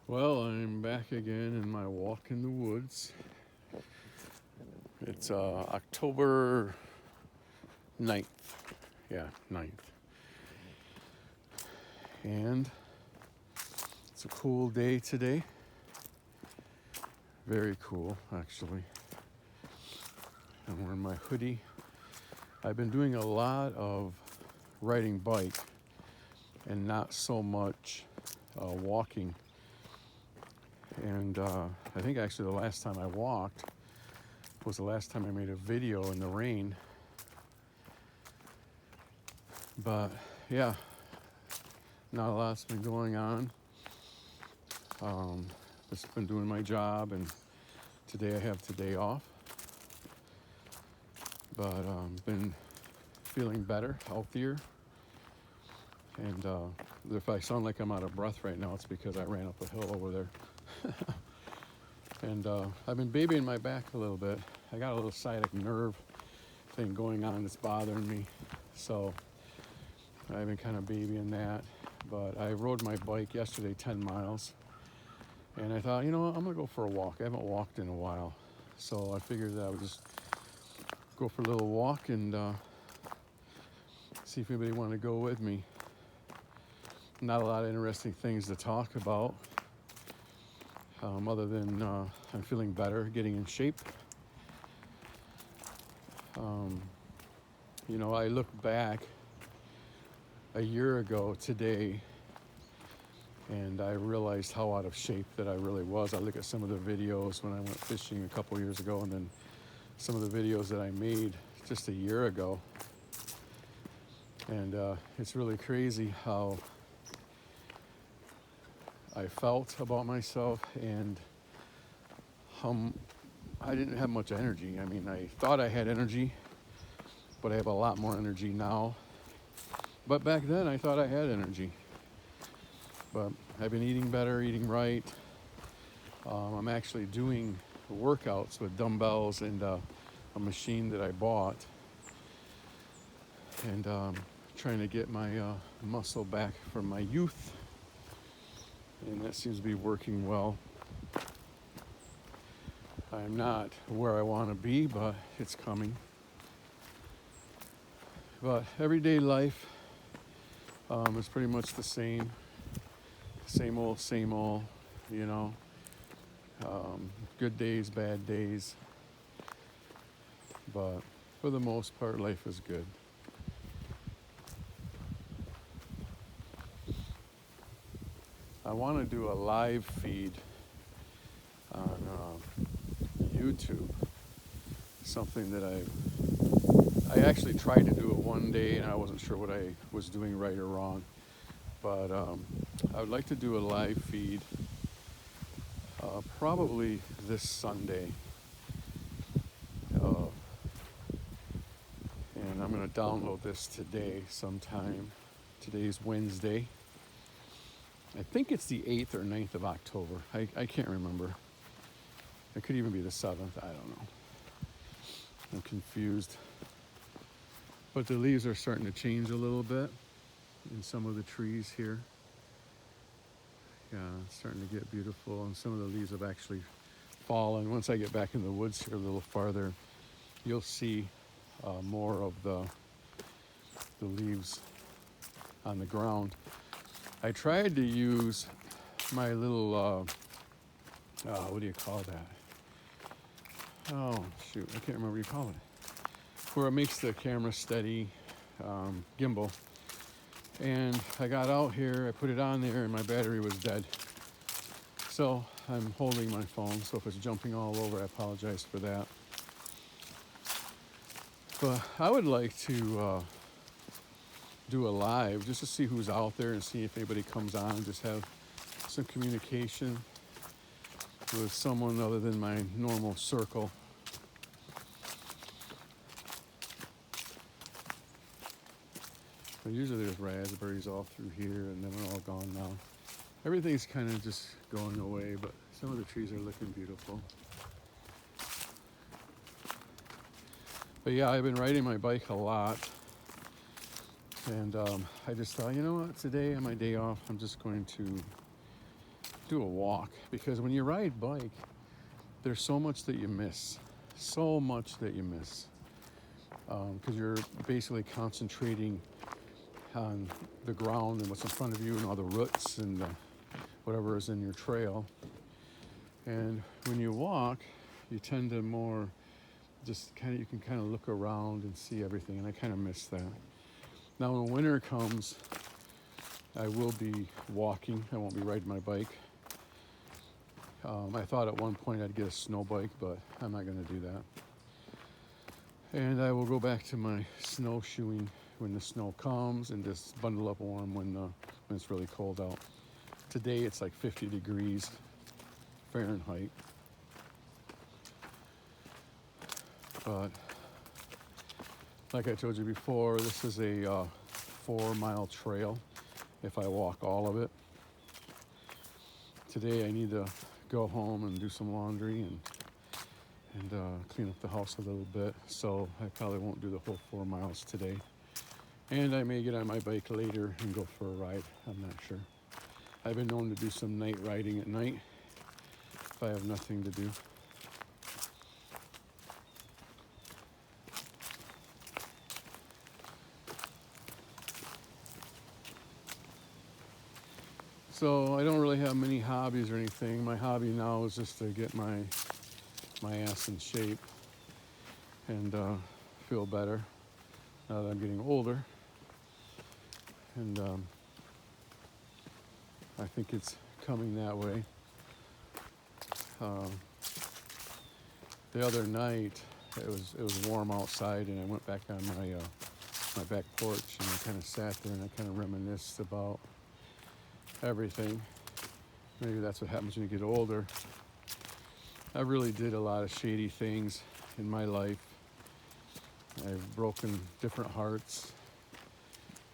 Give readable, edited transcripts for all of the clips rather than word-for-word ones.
Well, I'm back again in my walk in the woods. It's October 9th. Yeah, 9th. And it's a cool day today. Very cool, actually. I'm wearing my hoodie. I've been doing a lot of riding bike and not so much walking. And I think actually the last time I walked was the last time I made a video in the rain. But yeah, not a lot's been going on. Just been doing my job, and today I have today off. But been feeling better, healthier. And if I sound like I'm out of breath right now, it's because I ran up a hill over there. And I've been babying my back a little bit. I got a little sciatic nerve thing going on that's bothering me. So I've been kind of babying that. But I rode my bike yesterday 10 miles. And I thought, you know what, I'm going to go for a walk. I haven't walked in a while. So I figured that I would just go for a little walk and see if anybody wanted to go with me. Not a lot of interesting things to talk about. Other than I'm feeling better, getting in shape. I look back a year ago today and I realized how out of shape that I really was. I look at some of the videos when I went fishing a couple years ago, and then some of the videos that I made just a year ago. And it's really crazy how I felt about myself and how I didn't have much energy. I mean, I thought I had energy, but I have a lot more energy now. But back then I thought I had energy. But I've been eating better, eating right. I'm actually doing workouts with dumbbells and a machine that I bought. And trying to get my muscle back from my youth. And that seems to be working well. I'm not where I want to be, but it's coming. But everyday life is pretty much the same. Same old, you know. Good days, bad days. But for the most part, life is good. I want to do a live feed on YouTube. Something that I actually tried to do it one day, and I wasn't sure what I was doing right or wrong. But I would like to do a live feed probably this Sunday. And I'm going to download this today sometime. Today's Wednesday. I think it's the 8th or 9th of October. I can't remember. It could even be the 7th. I don't know. I'm confused. But the leaves are starting to change a little bit in some of the trees here. Yeah, it's starting to get beautiful, and some of the leaves have actually fallen. Once I get back in the woods here a little farther, you'll see more of the leaves on the ground. I tried to use my little, what do you call that? Oh, shoot, I can't remember what you call it. Where it makes the camera steady, gimbal. And I got out here, I put it on there, and my battery was dead. So I'm holding my phone, so if it's jumping all over, I apologize for that. But I would like to do a live just to see who's out there and see if anybody comes on and just have some communication with someone other than my normal circle. But usually there's raspberries all through here, and then they're all gone now. Everything's kind of just going away, but some of the trees are looking beautiful. But yeah, I've been riding my bike a lot. And I just thought, you know what, today on my day off, I'm just going to do a walk, because when you ride bike, there's so much that you miss. So much that you miss. Because you're basically concentrating on the ground and what's in front of you and all the roots and whatever is in your trail. And when you walk, you tend to more just kind of, you can kind of look around and see everything, and I kind of miss that. Now when winter comes, I will be walking. I won't be riding my bike. I thought at one point I'd get a snow bike, but I'm not going to do that. And I will go back to my snowshoeing when the snow comes, and just bundle up warm when it's really cold out. Today it's like 50 degrees Fahrenheit. But like I told you before, this is a 4-mile trail if I walk all of it. Today I need to go home and do some laundry and clean up the house a little bit, so I probably won't do the whole 4 miles today. And I may get on my bike later and go for a ride. I'm not sure. I've been known to do some night riding at night if I have nothing to do. So I don't really have many hobbies or anything. My hobby now is just to get my ass in shape and feel better now that I'm getting older. And I think it's coming that way. The other night it was warm outside, and I went back on my back porch, and I kind of sat there and I kind of reminisced about everything. Maybe that's what happens when you get older. I really did a lot of shady things in my life. I've broken different hearts,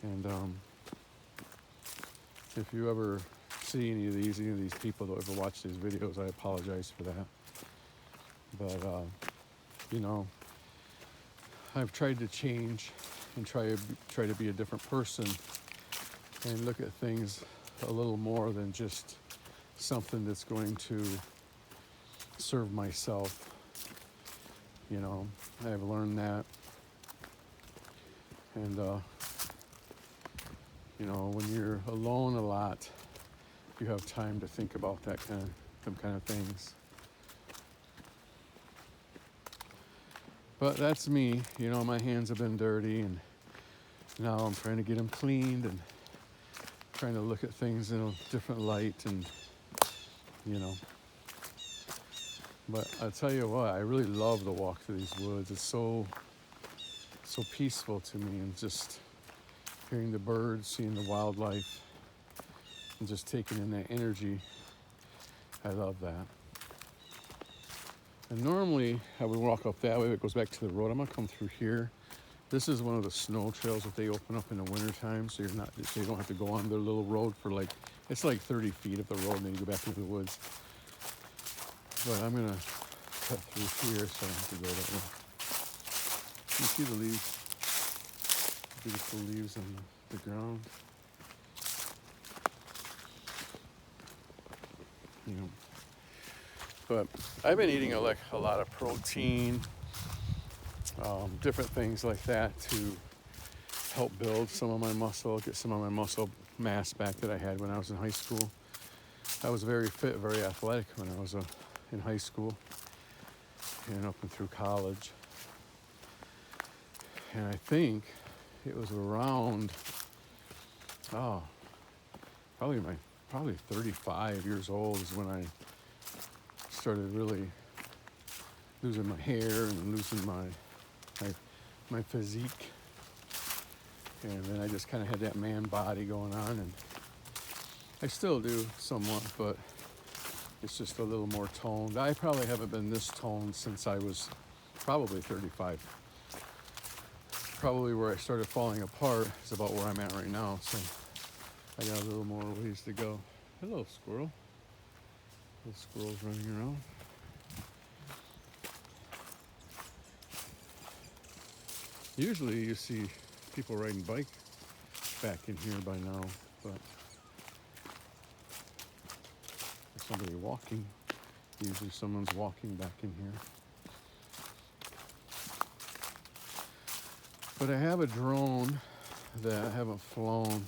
and if you ever see any of these people that ever watch these videos, I apologize for that. But you know, I've tried to change and try to be a different person and look at things a little more than just something that's going to serve myself. You know, I've learned that. And you know, when you're alone a lot, you have time to think about them kind of things. But that's me. You know, my hands have been dirty, and now I'm trying to get them cleaned and trying to look at things in a different light, and you know. But I'll tell you what, I really love the walk through these woods. It's so peaceful to me, and just hearing the birds, seeing the wildlife, and just taking in that energy. I love that. And normally I would walk up that way, but it goes back to the road. I'm gonna come through here. This is one of the snow trails that they open up in the wintertime, so you don't have to go on their little road for it's like 30 feet of the road, and then you go back into the woods. But I'm gonna cut through here, so I don't have to go that way. You see the leaves, beautiful leaves on the ground. You know, but I've been eating a lot of protein, different things like that to help build some of my muscle, get some of my muscle mass back that I had when I was in high school. I was very fit, very athletic when I was in high school and up and through college. And I think it was around, probably 35 years old is when I started really losing my hair and losing my physique. And then I just kind of had that man body going on, and I still do somewhat, but it's just a little more toned. I probably haven't been this toned since I was probably 35. Probably where I started falling apart is about where I'm at right now, so I got a little more ways to go. Hello, squirrel. Little squirrels running around. Usually you see people riding bike back in here by now, but somebody walking. Usually someone's walking back in here. But I have a drone that I haven't flown.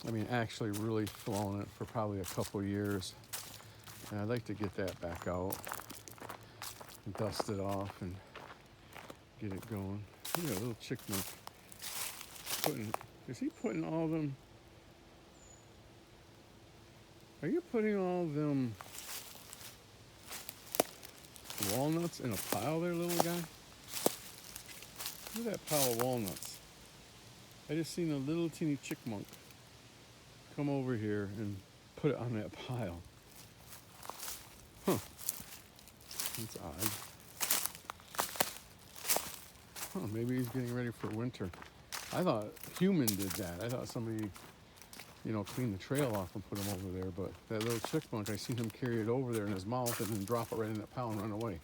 I mean, actually really flown it for probably a couple years. And I'd like to get that back out and dust it off and get it going. Look at a little chipmunk. Is he putting all them? Are you putting all them walnuts in a pile there, little guy? Look at that pile of walnuts. I just seen a little teeny chipmunk come over here and put it on that pile. Huh. That's odd. Huh, maybe he's getting ready for winter. I thought human did that. I thought somebody, cleaned the trail off and put him over there. But that little chipmunk, I seen him carry it over there in his mouth and then drop it right in that pile and run away.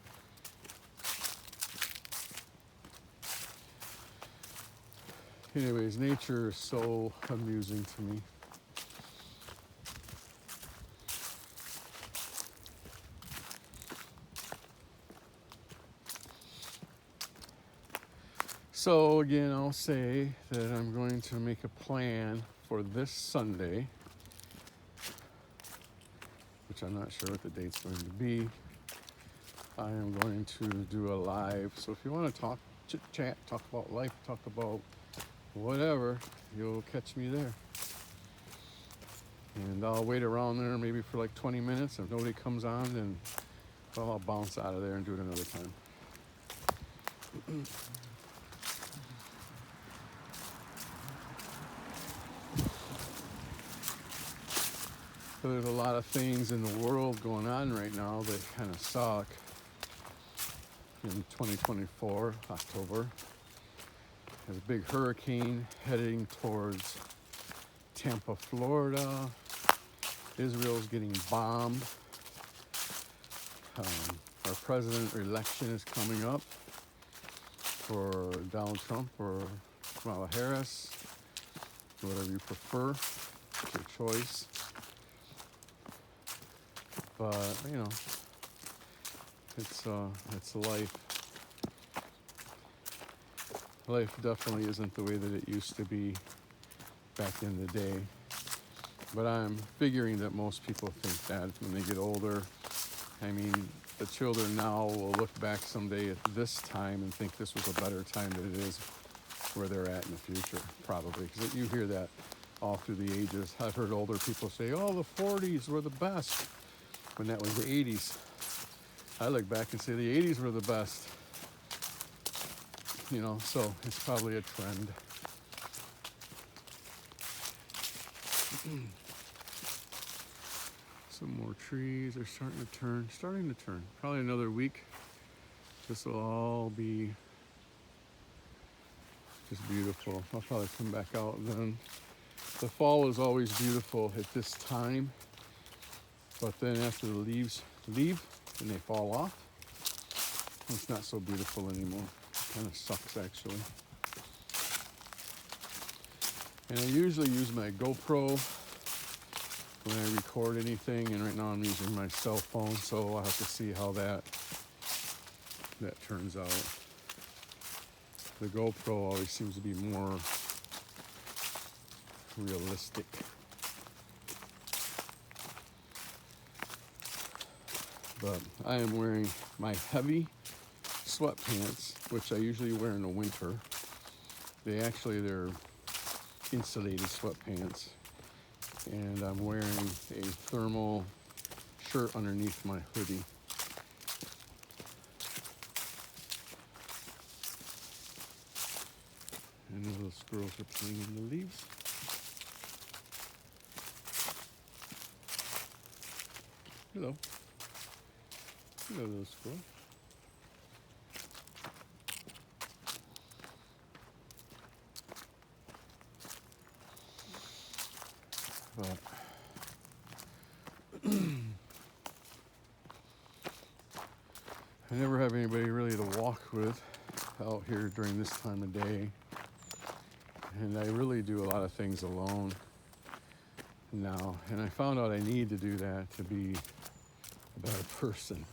Anyways, nature is so amusing to me. So again, I'll say that I'm going to make a plan for this Sunday, which I'm not sure what the date's going to be. I am going to do a live. So if you want to talk, chit chat, talk about life, talk about whatever, you'll catch me there. And I'll wait around there maybe for like 20 minutes. If nobody comes on, then I'll bounce out of there and do it another time. So there's a lot of things in the world going on right now that kind of suck. In 2024, October, there's a big hurricane heading towards Tampa, Florida. Israel's getting bombed. Our president election is coming up for Donald Trump or Kamala Harris, whatever you prefer. It's your choice. But, it's life. Life definitely isn't the way that it used to be back in the day. But I'm figuring that most people think that when they get older. I mean, the children now will look back someday at this time and think this was a better time than it is where they're at in the future, probably. Because you hear that all through the ages. I've heard older people say, oh, the 40s were the best, when that was the 80s. I look back and say the 80s were the best. So it's probably a trend. Some more trees are starting to turn. Probably another week. This will all be just beautiful. I'll probably come back out then. The fall is always beautiful at this time. But then after the leaves leave and they fall off, it's not so beautiful anymore. It kind of sucks, actually. And I usually use my GoPro when I record anything, and right now I'm using my cell phone, so I'll have to see how that turns out. The GoPro always seems to be more realistic. But I am wearing my heavy sweatpants, which I usually wear in the winter. They're insulated sweatpants. And I'm wearing a thermal shirt underneath my hoodie. And the little squirrels are playing in the leaves. Hello. Hello, little squirrel. But I never have anybody really to walk with out here during this time of day. And I really do a lot of things alone. now, and I found out I need to do that to be a better person.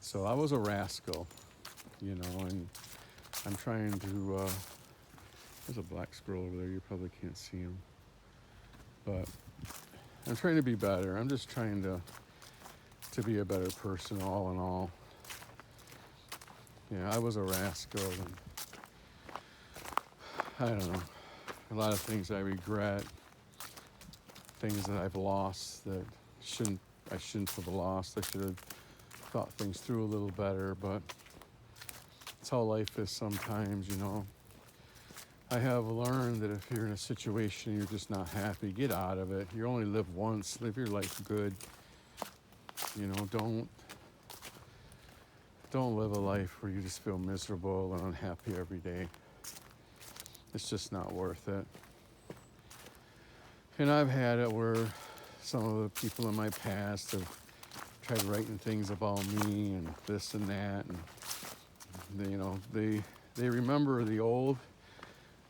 So I was a rascal, you know, and I'm trying to, there's a black squirrel over there, you probably can't see him, but I'm trying to be better. I'm just trying to be a better person all in all. Yeah, I was a rascal, and I don't know, a lot of things I regret, things that I've lost that I shouldn't have lost. I should have thought things through a little better, but it's how life is sometimes, you know. I have learned that if you're in a situation you're just not happy, get out of it. You only live once. Live your life good. You know, don't live a life where you just feel miserable and unhappy every day. It's just not worth it. And I've had it where some of the people in my past have tried writing things about me and this and that, and they, you know, they remember the old,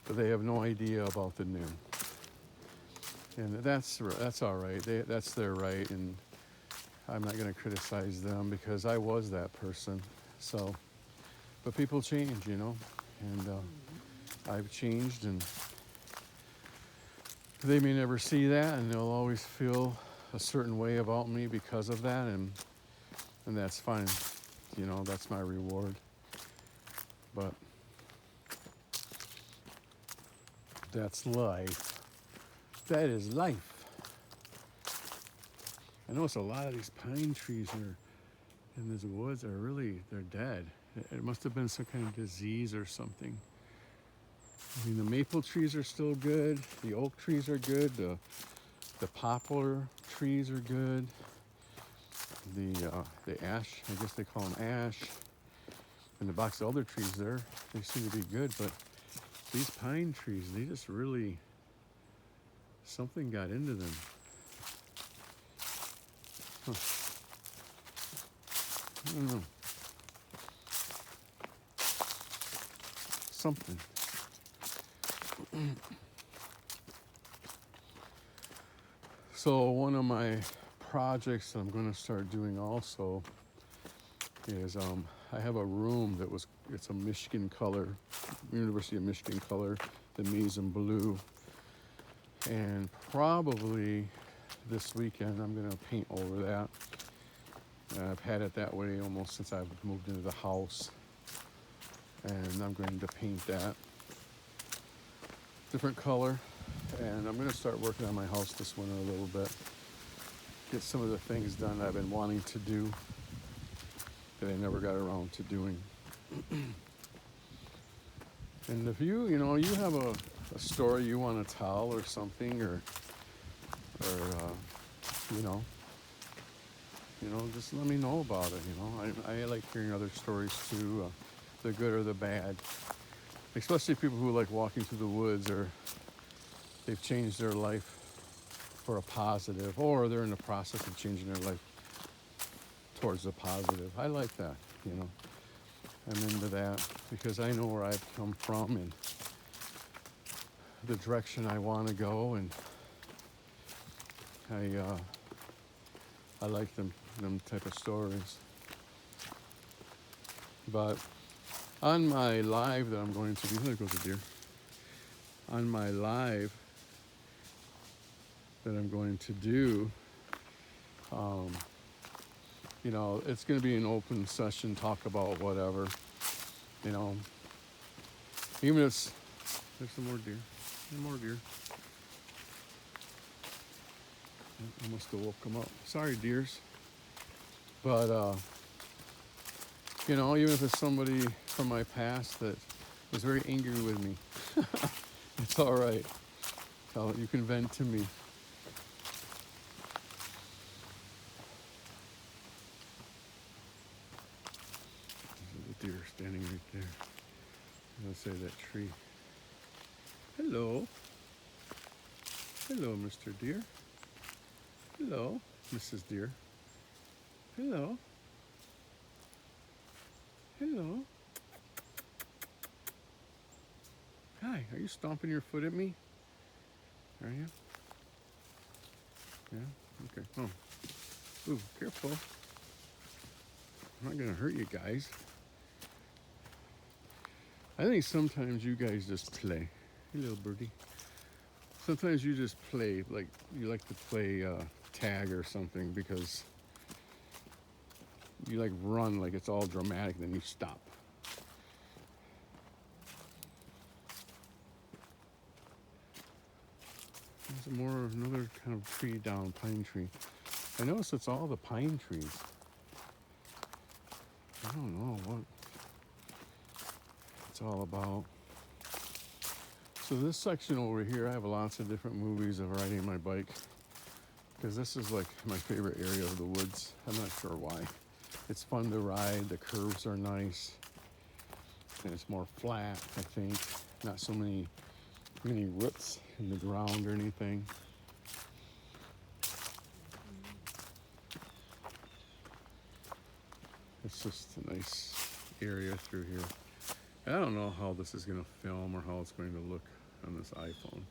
but they have no idea about the new. And that's all right. That's their right, and I'm not going to criticize them because I was that person. So, but people change, you know, and I've changed, and they may never see that, and they'll always feel a certain way about me because of that, and that's fine. You know, that's my reward. But that's life. That is life. I notice a lot of these pine trees are in these woods they're dead. It must have been some kind of disease or something. I mean, the maple trees are still good. The oak trees are good. The poplar trees are good. The ash, I guess they call them ash. And the box elder trees there, they seem to be good. But these pine trees, they just really, something got into them. Huh. I don't know. Something. So one of my projects that I'm going to start doing also is I have a room it's a Michigan color, University of Michigan color, the maize and blue, and probably this weekend I'm going to paint over that. I've had it that way almost since I've moved into the house, and I'm going to paint that different color, and I'm going to start working on my house this winter a little bit, get some of the things done I've been wanting to do that I never got around to doing. And if you have a story you want to tell or something, or you know, just let me know about it. You know, I like hearing other stories too, the good or the bad. Especially people who like walking through the woods, or they've changed their life for a positive, or they're in the process of changing their life towards the positive. I like that, you know. I'm into that because I know where I've come from and the direction I want to go, and I like them type of stories. But on my live that I'm going to do, there goes a deer. On my live that I'm going to do, you know, it's going to be an open session, talk about whatever, you know. Even if there's some more deer, I must have woke them up. Sorry, deers. But you know, even if it's somebody from my past that was very angry with me, it's all right. So you can vent to me. There's a deer standing right there. I'm gonna say that tree. Hello. Hello, Mr. Deer. Hello, Mrs. Deer. Hello. Hello. Hi, are you stomping your foot at me? Are you? Yeah. Okay. Oh. Ooh, careful. I'm not gonna hurt you guys. I think sometimes you guys just play. Hey, little birdie. Sometimes you just play, like you like to play tag or something because you like run like it's all dramatic, then you stop. There's another kind of tree down, pine tree. I notice it's all the pine trees. I don't know what it's all about. So this section over here, I have lots of different movies of riding my bike because this is like my favorite area of the woods. I'm not sure why. It's fun to ride. The curves are nice, and it's more flat. I think not so many roots in the ground or anything. It's just a nice area through here. I don't know how this is going to film or how it's going to look on this iPhone.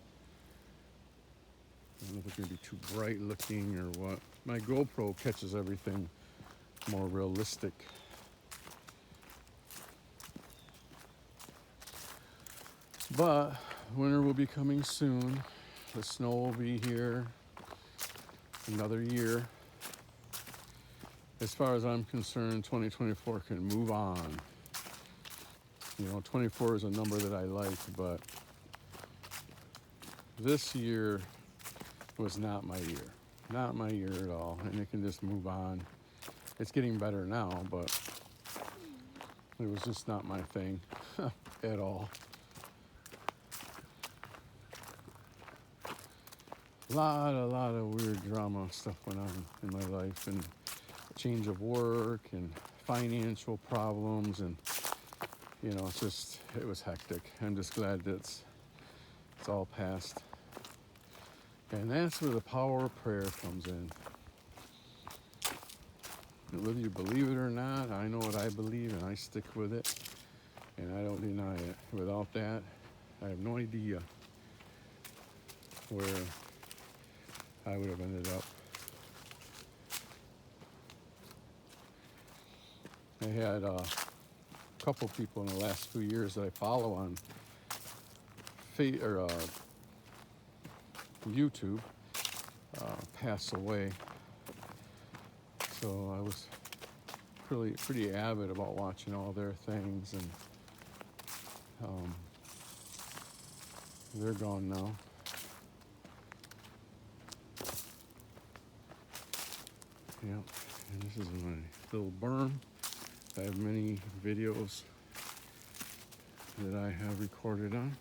I don't know if it's going to be too bright looking or what. My GoPro catches everything more realistic. But winter will be coming soon. The snow will be here another year. As far as I'm concerned, 2024 can move on. You know, 24 is a number that I like, but this year was not my year. Not my year at all, and it can just move on. It's getting better now, but it was just not my thing at all. A lot of weird drama stuff went on in my life, and change of work and financial problems, and you know, it was hectic. I'm just glad that it's all past. And that's where the power of prayer comes in. And whether you believe it or not, I know what I believe and I stick with it, and I don't deny it. Without that, I have no idea where I would have ended up. I had a couple people in the last few years that I follow on YouTube pass away. So I was pretty avid about watching all their things, and they're gone now. Yep, and this is my little berm. I have many videos that I have recorded on.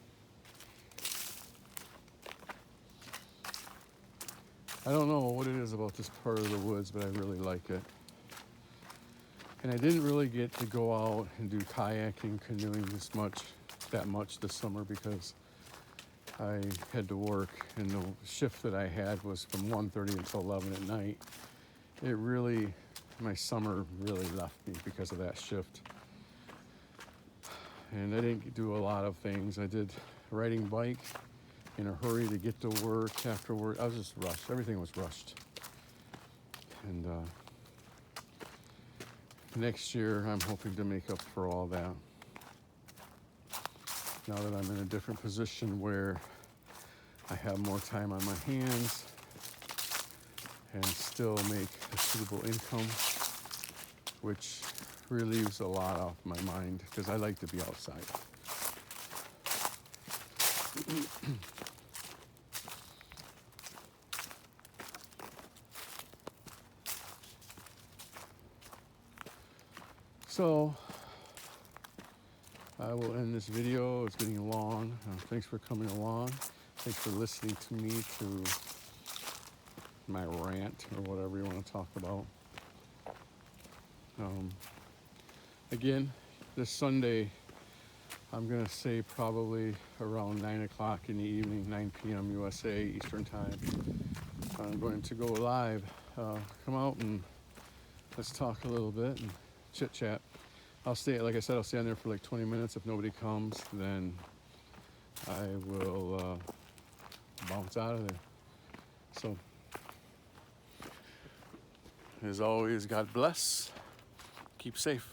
I don't know what it is about this part of the woods, but I really like it. And I didn't really get to go out and do kayaking, canoeing that much this summer because I had to work, and the shift that I had was from 1:30 until 11 at night. My summer really left me because of that shift. And I didn't do a lot of things. I did riding bike in a hurry to get to work after work. I was just rushed. Everything was rushed. And next year, I'm hoping to make up for all that. Now that I'm in a different position where I have more time on my hands and still make a suitable income, which relieves a lot off my mind because I like to be outside. So I will end this video. It's getting long. Thanks for coming along. Thanks for listening to me, to my rant or whatever you want to talk about. Again, this Sunday, I'm going to say probably around 9 o'clock in the evening, 9 p.m. USA Eastern Time. I'm going to go live. Come out and let's talk a little bit and chit chat. Like I said, I'll stay on there for like 20 minutes. If nobody comes, then I will bounce out of there. So as always, God bless. Keep safe.